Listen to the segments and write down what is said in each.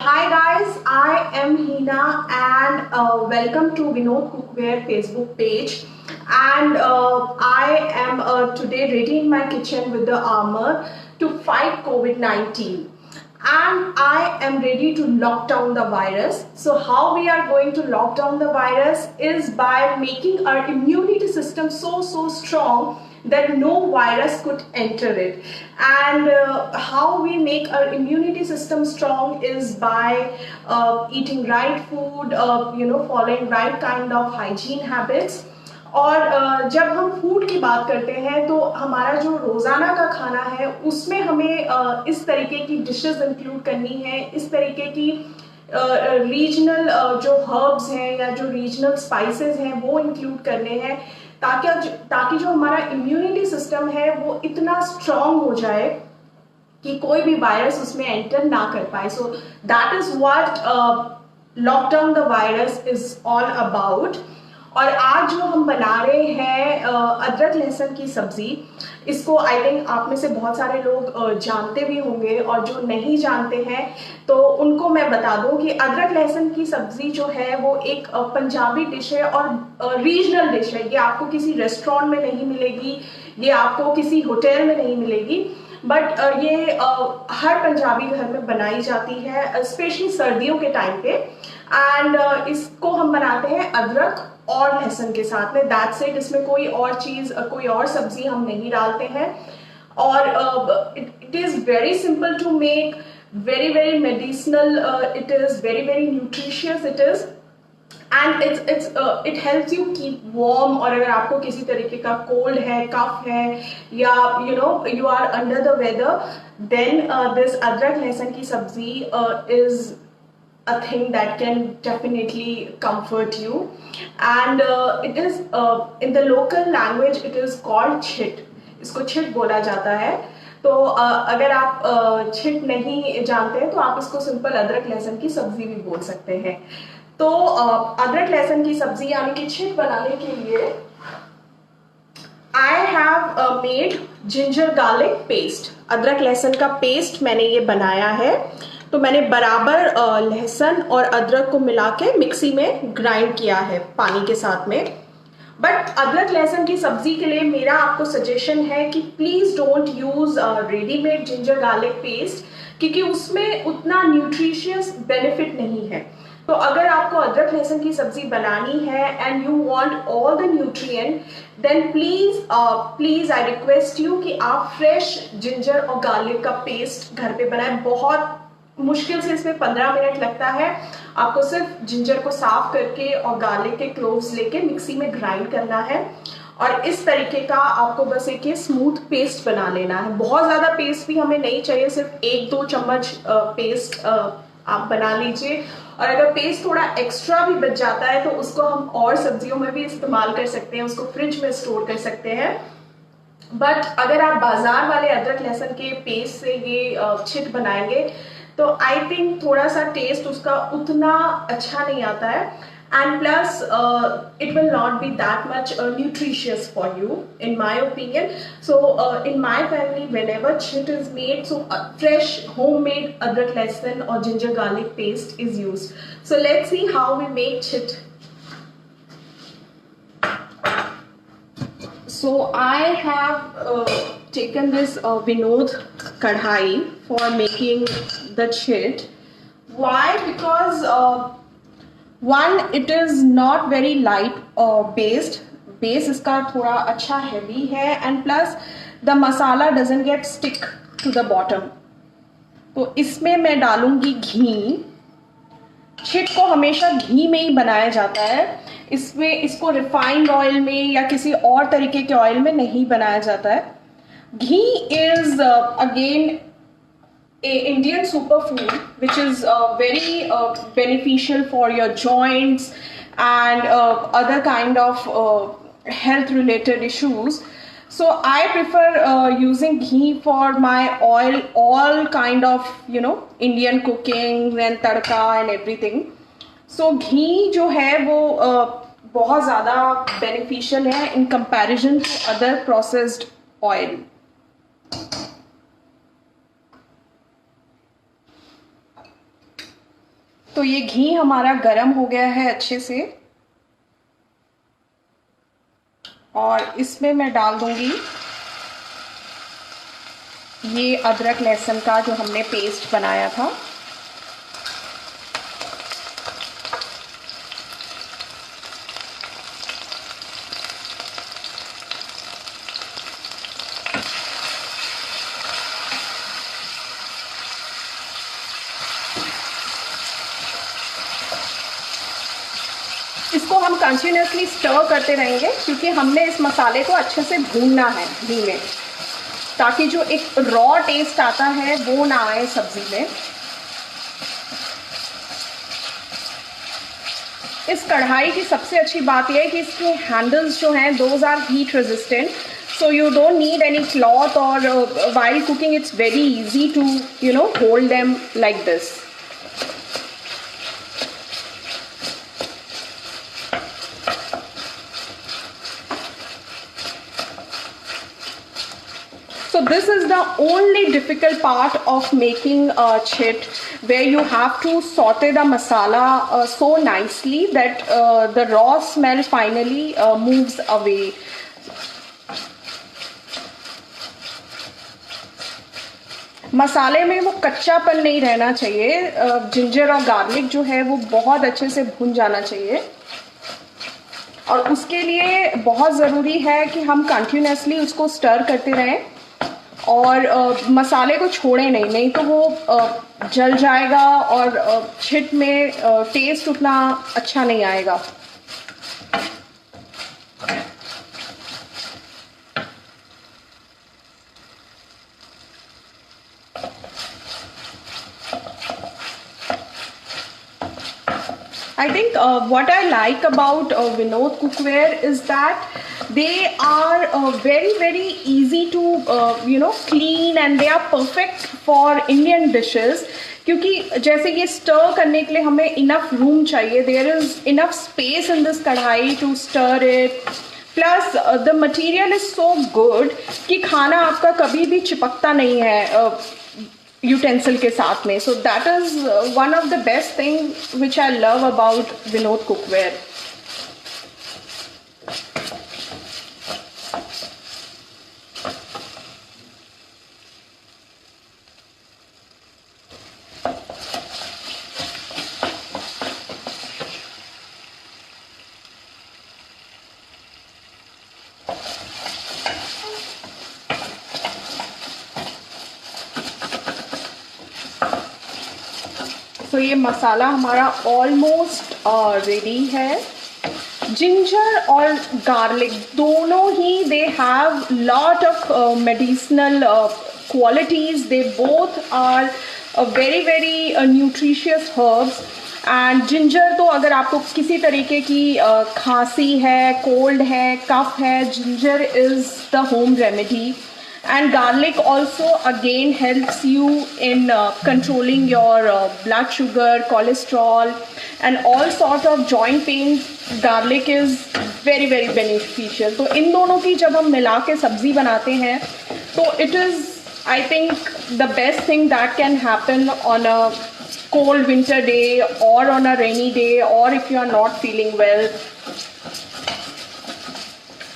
Hi guys, I am Hina and welcome to Vinod Cookware Facebook page. And I am today ready in my kitchen with the armor to fight COVID-19. And I am ready to lock down the virus. So how we are going to lock down the virus is by making our immunity system so strong that no virus could enter it. And how we make our immunity system strong is by eating right food, following right kind of hygiene habits. और जब हम food की बात करते हैं तो हमारा जो रोज़ाना का खाना है उसमें हमें इस तरीके की डिशेस इंक्लूड करनी है, इस तरीके की रीजनल जो हर्ब्स हैं या जो रीजनल स्पाइसेस हैं वो इंक्लूड करने हैं ताकि जो हमारा इम्यूनिटी सिस्टम है वो इतना स्ट्रांग हो जाए कि कोई भी वायरस उसमें एंटर ना कर पाए. सो that is what lockdown the virus is all about. और आज जो हम बना रहे हैं अदरक लहसुन की सब्जी, इसको आई थिंक आप में से बहुत सारे लोग जानते भी होंगे, और जो नहीं जानते हैं तो उनको मैं बता दूं कि अदरक लहसुन की सब्जी जो है वो एक पंजाबी डिश है और रीजनल डिश है. ये आपको किसी रेस्टोरेंट में नहीं मिलेगी, ये आपको किसी होटल में नहीं मिलेगी, बट ये हर पंजाबी घर में बनाई जाती है, स्पेशली सर्दियों के टाइम पे. एंड इसको हम बनाते हैं अदरक और लहसुन के साथ में. That's it. इसमें कोई और चीज़, कोई और सब्जी हम नहीं डालते हैं. और it is very simple to make, very medicinal. It is very nutritious. It is, and it helps you keep warm. और अगर आपको किसी तरीके का कोल्ड है, कफ है, या you are under the weather, then this अदरक लहसुन की सब्जी is a thing that can definitely comfort you. And it is in the local language it is called chit. इसको छिट बोला जाता है. तो अगर आप छिट नहीं जानते हैं तो आप इसको सिंपल अदरक लहसुन की सब्जी भी बोल सकते हैं. तो अदरक लहसुन की सब्जी यानी कि छिट बनाने के लिए I have made ginger garlic paste. अदरक लहसुन का पेस्ट मैंने ये बनाया है. तो मैंने बराबर लहसुन और अदरक को मिला के मिक्सी में ग्राइंड किया है पानी के साथ में. बट अदरक लहसुन की सब्जी के लिए मेरा आपको सजेशन है कि please don't use readymade ginger garlic paste, क्योंकि उसमें उतना न्यूट्रिशियस बेनिफिट नहीं है. तो अगर आपको अदरक लहसुन की सब्जी बनानी है and you want all the nutrient, then please I request you कि आप फ्रेश जिंजर और गार्लिक का पेस्ट घर पे बनाएं. बहुत मुश्किल से इसमें 15 मिनट लगता है. आपको सिर्फ जिंजर को साफ करके और गार्लिक के क्लोव्स लेके मिक्सी में ग्राइंड करना है, और इस तरीके का आपको बस एक स्मूथ पेस्ट बना लेना है. बहुत ज़्यादा पेस्ट भी हमें नहीं चाहिए, सिर्फ 1-2 चम्मच पेस्ट आप बना लीजिए. और अगर पेस्ट थोड़ा एक्स्ट्रा भी बच जाता है तो उसको हम और सब्जियों में भी इस्तेमाल कर सकते हैं, उसको फ्रिज में स्टोर कर सकते हैं. बट अगर आप बाजार वाले अदरक लहसुन के पेस्ट से ये छिट बनाएंगे तो आई थिंक थोड़ा सा टेस्ट उसका उतना अच्छा नहीं आता है. And plus it will not be that much nutritious for you in my opinion. So in my family whenever छिट is made, so fresh home made अदरक लहसुन और ginger garlic paste is use. So let's see how we make छिट. So I have taken this Vinod kadhai for making the chit. Why? Because one, it is not very light based. Base इसका थोड़ा अच्छा heavy है, and plus the masala doesn't get stick to the bottom. तो इसमें मैं डालूंगी घी. छिट को हमेशा घी में ही बनाया जाता है. इसमें इसको रिफाइंड ऑयल में या किसी और तरीके के ऑयल में नहीं बनाया जाता है. Ghee is again a Indian superfood which is very beneficial for your joints and other kind of health related issues. So I prefer using ghee for my all kind of Indian cooking and tadka and everything. So ghee जो है वो बहुत ज़्यादा beneficial है in comparison to other processed oil. तो ये घी हमारा गरम हो गया है अच्छे से, और इसमें मैं डाल दूंगी ये अदरक लहसुन का जो हमने पेस्ट बनाया था। इसको हम कंटिन्यूसली स्टर करते रहेंगे क्योंकि हमने इस मसाले को अच्छे से भूनना है घी में, ताकि जो एक रॉ टेस्ट आता है वो ना आए सब्जी में। इस कढ़ाई की सबसे अच्छी बात यह है कि इसके हैंडल्स जो हैं those are heat resistant, so you don't need any cloth, or while cooking it's very easy to hold them like this. So this is the only difficult part of making chit, where you have to saute the masala so nicely that the raw smell finally moves away. मसाले में वो कच्चापन नहीं रहना चाहिए। Ginger और garlic जो है वो बहुत अच्छे से भुन जाना चाहिए, और उसके लिए बहुत ज़रूरी है कि हम कंटिन्यूसली उसको स्टर करते रहें और मसाले को छोड़े नहीं तो वो जल जाएगा और छिट में टेस्ट उतना अच्छा नहीं आएगा। I think what I like about Vinod Cookware is that they are very easy to clean, and they are perfect for Indian dishes. क्योंकि जैसे ये स्टर करने के लिए हमें इनफ रूम चाहिए, there is enough space in this kadhai to stir it, plus the material is so good कि खाना आपका कभी भी चिपकता नहीं है यूटेंसिल के साथ में। So that is one of the best thing which I love about Vinod cookware. तो ये मसाला हमारा ऑलमोस्ट रेडी है। जिंजर और गार्लिक दोनों ही they have lot of medicinal qualities, they both are very nutritious herbs. And ginger तो अगर आपको किसी तरीके की खांसी है, कोल्ड है, कफ है, ginger is the home remedy. And garlic also again helps you in controlling your blood sugar, cholesterol, and all sort of joint pain. Garlic is very beneficial. तो इन दोनों की जब हम मिला के सब्जी बनाते हैं तो it is, I think, the best thing that can happen on a cold winter day or on a rainy day, or if you are not feeling well.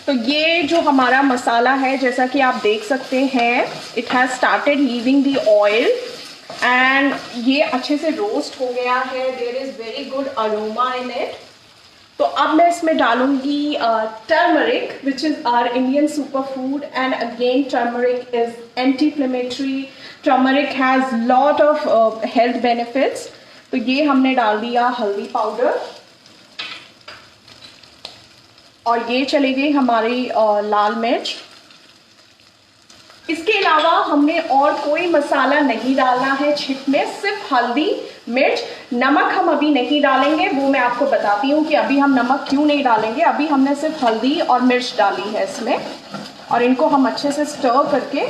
तो ये जो हमारा मसाला है, जैसा कि आप देख सकते हैं, it has started leaving the oil and ये अच्छे से रोस्ट हो गया है। There is very good aroma in it. तो अब मैं इसमें डालूंगी turmeric, which is our Indian super food, and again turmeric is anti inflammatory. Turmeric has lot of health benefits. तो ये हमने डाल दिया हल्दी पाउडर, और ये चली गई हमारी लाल मिर्च। इसके अलावा हमने और कोई मसाला नहीं डालना है छिट में, सिर्फ हल्दी, मिर्च। नमक हम अभी नहीं डालेंगे, वो मैं आपको बताती हूँ कि अभी हम नमक क्यों नहीं डालेंगे। अभी हमने सिर्फ हल्दी और मिर्च डाली है इसमें, और इनको हम अच्छे से स्टर करके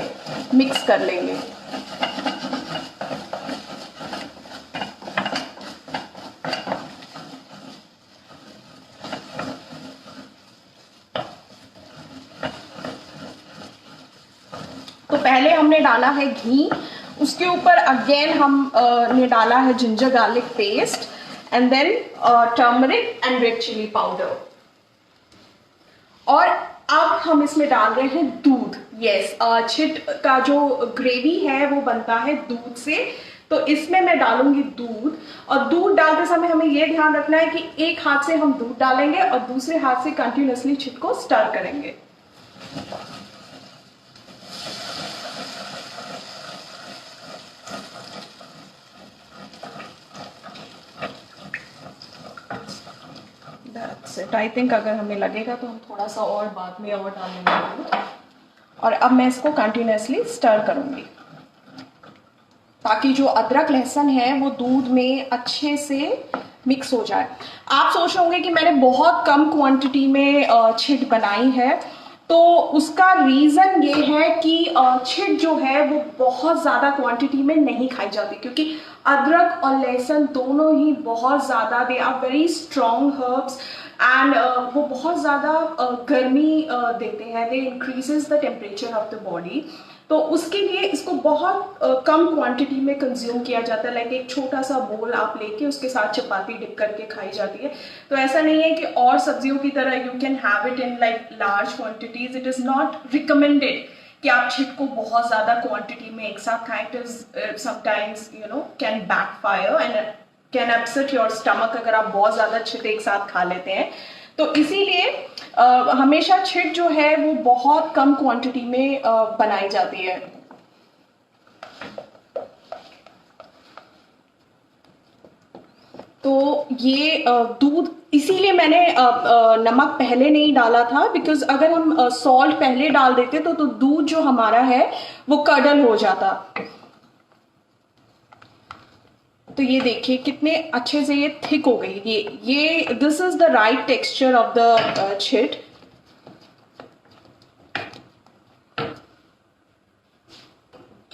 मिक्स कर लेंगे। तो पहले हमने डाला है घी, उसके ऊपर अगेन हम ने डाला है ginger garlic paste, and then turmeric and red chilli powder. और अब हम इसमें डाल रहे हैं दूध। यस, छिट का जो ग्रेवी है वो बनता है दूध से, तो इसमें मैं डालूंगी दूध। और दूध डालते समय हमें ये ध्यान रखना है कि एक हाथ से हम दूध डालेंगे और दूसरे हाथ से कंटिन्यूअसली छिट को स्टर करेंगे। That's it. I think अगर हमें लगेगा तो हम थोड़ा सा और बाद में और डालेंगे। और अब मैं इसको कंटिन्यूअसली स्टर करूंगी ताकि जो अदरक लहसुन है वो दूध में अच्छे से मिक्स हो जाए। आप सोच रहे होंगे कि मैंने बहुत कम क्वांटिटी में छिट बनाई है, तो उसका रीज़न ये है कि छिट जो है वो बहुत ज़्यादा क्वांटिटी में नहीं खाई जाती, क्योंकि अदरक और लहसुन दोनों ही बहुत ज़्यादा, they are very strong herbs and वो बहुत ज़्यादा गर्मी देते हैं, they increases the temperature of the body. तो उसके लिए इसको बहुत कम क्वांटिटी में कंज्यूम किया जाता है। लाइक एक छोटा सा बोल आप लेके उसके साथ चपाती डिप करके खाई जाती है। तो ऐसा नहीं है कि और सब्जियों की तरह you can have it in like large quantities. It is not recommended कि आप छिट को बहुत ज़्यादा क्वांटिटी में एक साथ खाएं। It is sometimes can backfire and can upset your stomach अगर आप बहुत ज़्यादा छिट एक साथ खा लेते हैं। तो इसीलिए हमेशा छिट जो है वो बहुत कम क्वांटिटी में बनाई जाती है। तो ये दूध, इसीलिए मैंने नमक पहले नहीं डाला था, बिकॉज अगर हम सॉल्ट पहले डाल देते तो दूध जो हमारा है वो कडल हो जाता। तो ये देखिए कितने अच्छे से ये थिक हो गई। ये this is the right texture of the छिट।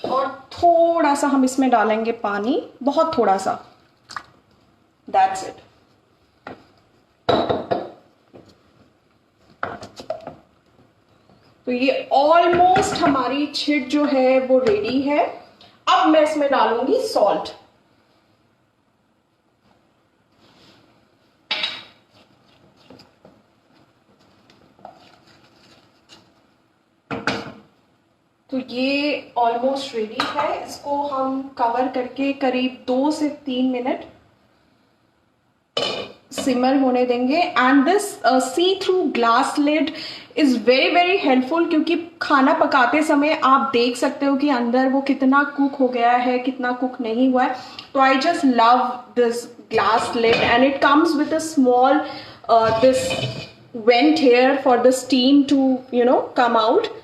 और थोड़ा सा हम इसमें डालेंगे पानी, बहुत थोड़ा सा, दैट्स इट। तो ये ऑलमोस्ट हमारी छिट जो है वो रेडी है। अब मैं इसमें डालूंगी सॉल्ट। तो ये ऑलमोस्ट रेडी है। इसको हम कवर करके करीब 2 से 3 मिनट सिमर होने देंगे। And this see through glass lid is very very helpful, क्योंकि खाना पकाते समय आप देख सकते हो कि अंदर वो कितना कुक हो गया है, कितना कुक नहीं हुआ है। तो I just love this glass lid and it comes with a small this vent here for the steam to come out.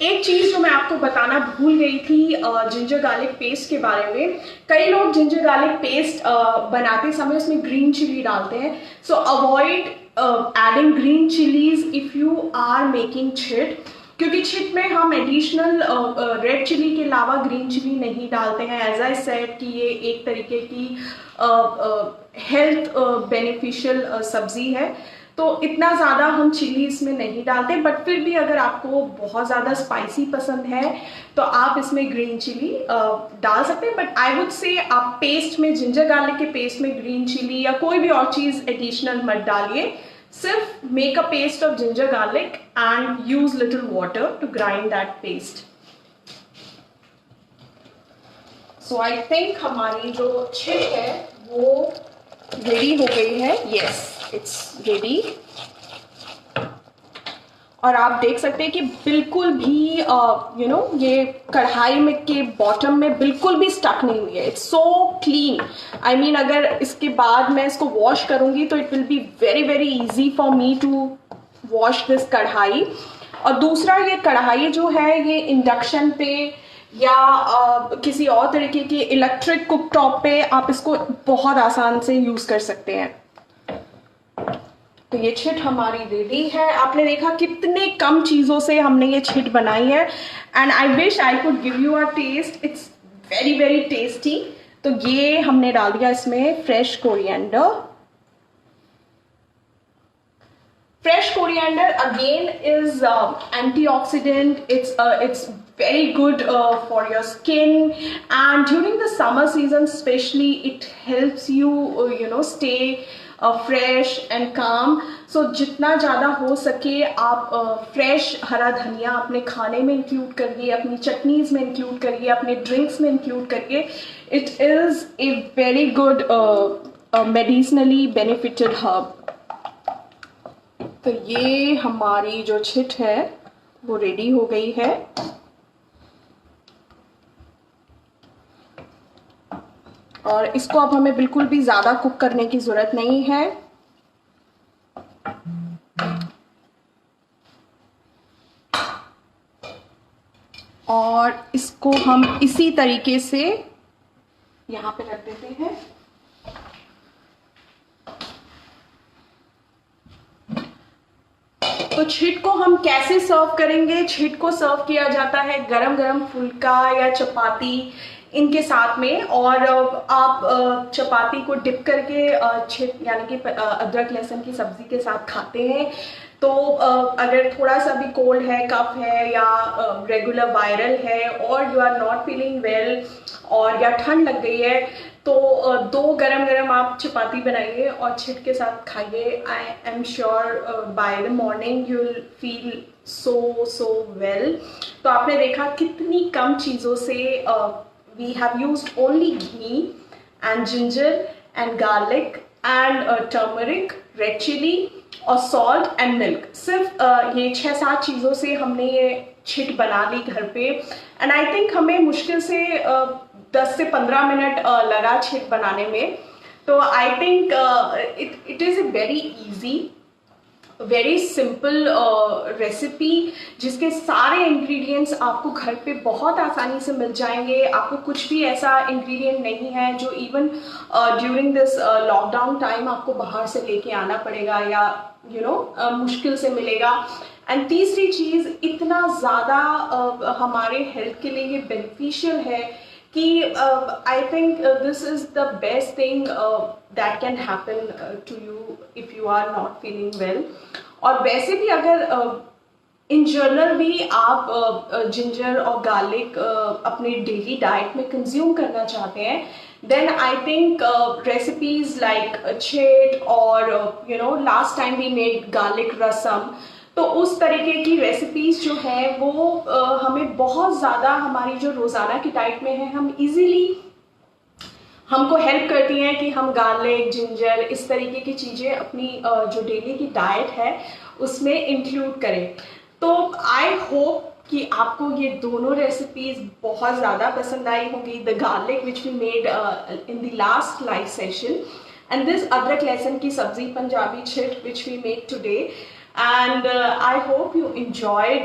एक चीज जो मैं आपको बताना भूल गई थी जिंजर गार्लिक पेस्ट के बारे में। कई लोग जिंजर गार्लिक पेस्ट बनाते समय उसमें ग्रीन चिली डालते हैं। So avoid adding green chillies if you are making छिट, क्योंकि छिट में हम एडिशनल रेड चिली के अलावा ग्रीन चिली नहीं डालते हैं। एज आई सेड कि ये एक तरीके की हेल्थ बेनिफिशियल सब्जी है, तो इतना ज़्यादा हम चिली इसमें नहीं डालते। बट फिर भी अगर आपको बहुत ज़्यादा स्पाइसी पसंद है तो आप इसमें ग्रीन चिली डाल सकते हैं। बट आई वुड से आप पेस्ट में, जिंजर गार्लिक के पेस्ट में ग्रीन चिली या कोई भी और चीज़ एडिशनल मत डालिए। सिर्फ make a paste of ginger garlic and use little water to grind that paste. So I think हमारी जो छिट है वो रेडी हो गई है। Yes, it's ready. और आप देख सकते हैं कि बिल्कुल भी ये कढ़ाई में के बॉटम में बिल्कुल भी स्टक नहीं हुई है। It's so clean. I mean अगर इसके बाद मैं इसको वॉश करूंगी तो it will be very very easy for me to wash this कढ़ाई। और दूसरा, ये कढ़ाई जो है ये इंडक्शन पे या किसी और तरीके की इलेक्ट्रिक कुकटॉप पे आप इसको बहुत आसान से यूज कर सकते हैं। तो ये छिट हमारी रेडी है। आपने देखा कितने कम चीज़ों से हमने ये छिट बनाई है and I wish I could give you a taste. It's very very tasty. तो ये हमने डाल दिया इसमें fresh coriander, Fresh coriander again is antioxidant. It's very good for your skin, and during the summer season especially it helps you stay fresh and calm. So जितना ज़्यादा हो सके आप फ्रेश हरा धनिया अपने खाने में इंक्लूड करिए, अपनी चटनीज़ में इंक्लूड करिए, अपने ड्रिंक्स में इंक्लूड करिए. It is a very good medicinally benefited herb. तो ये हमारी जो छिट है वो रेडी हो गई है. और इसको अब हमें बिल्कुल भी ज़्यादा कुक करने की ज़रूरत नहीं है. और इसको हम इसी तरीके से यहाँ पे रख देते हैं. तो छिट को हम कैसे सर्व करेंगे? छिट को सर्व किया जाता है गरम गरम फुल्का या चपाती इनके साथ में. और आप चपाती को डिप करके छिट यानी कि अदरक लहसुन की सब्जी के साथ खाते हैं. तो अगर थोड़ा सा भी कोल्ड है, कफ है या रेगुलर वायरल है और you are not feeling well और या ठंड लग गई है तो 2 गरम गरम आप चपाती बनाइए और छिट के साथ खाइए. I am sure by the morning you will feel so well. तो आपने देखा कितनी कम चीज़ों से we have used only ghee and ginger and garlic and turmeric, red chilli और सॉल्ट एंड मिल्क. सिर्फ ये 6-7 चीज़ों से हमने ये छिट बना ली घर पे. एंड आई थिंक हमें मुश्किल से 10 से 15 मिनट लगा छिट बनाने में. तो I think it is a very easy, very simple recipe जिसके सारे इंग्रेडिएंट्स आपको घर पे बहुत आसानी से मिल जाएंगे. आपको कुछ भी ऐसा इंग्रेडिएंट नहीं है जो even during this lockdown time आपको बाहर से लेके आना पड़ेगा या मुश्किल से मिलेगा. एंड तीसरी चीज़, इतना ज़्यादा हमारे हेल्थ के लिए ये बेनिफिशियल है कि I think this is the best thing that can happen to you if you are not feeling well. और वैसे भी अगर इन जनरल भी आप जिंजर और गार्लिक अपने डेली डाइट में कंज्यूम करना चाहते हैं, then I think recipes like छिट और last time we made garlic rasam. तो उस तरीके की रेसिपीज़ जो है वो हमें बहुत ज़्यादा हमारी जो रोज़ाना की डाइट में है हम इजीली हमको हेल्प करती हैं कि हम गार्लिक, जिंजर इस तरीके की चीज़ें अपनी जो डेली की डाइट है उसमें इंक्लूड करें. तो आई होप कि आपको ये दोनों रेसिपीज़ बहुत ज़्यादा पसंद आई होंगी. The garlic which we made in the last live session and this अदरक लहसुन की सब्जी पंजाबी छिट which we made today. And I hope you enjoyed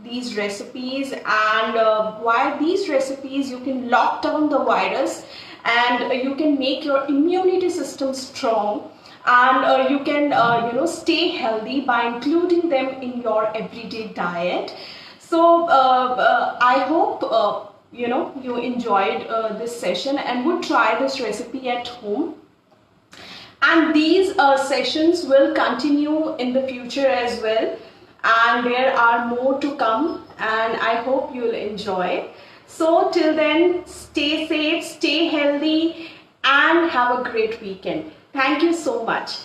these recipes, and via these recipes you can lock down the virus and you can make your immunity system strong, and you can stay healthy by including them in your everyday diet. So I hope you enjoyed this session and would try this recipe at home. And these sessions will continue in the future as well, and there are more to come, and I hope you'll enjoy. So till then, stay safe, stay healthy, and have a great weekend. Thank you so much.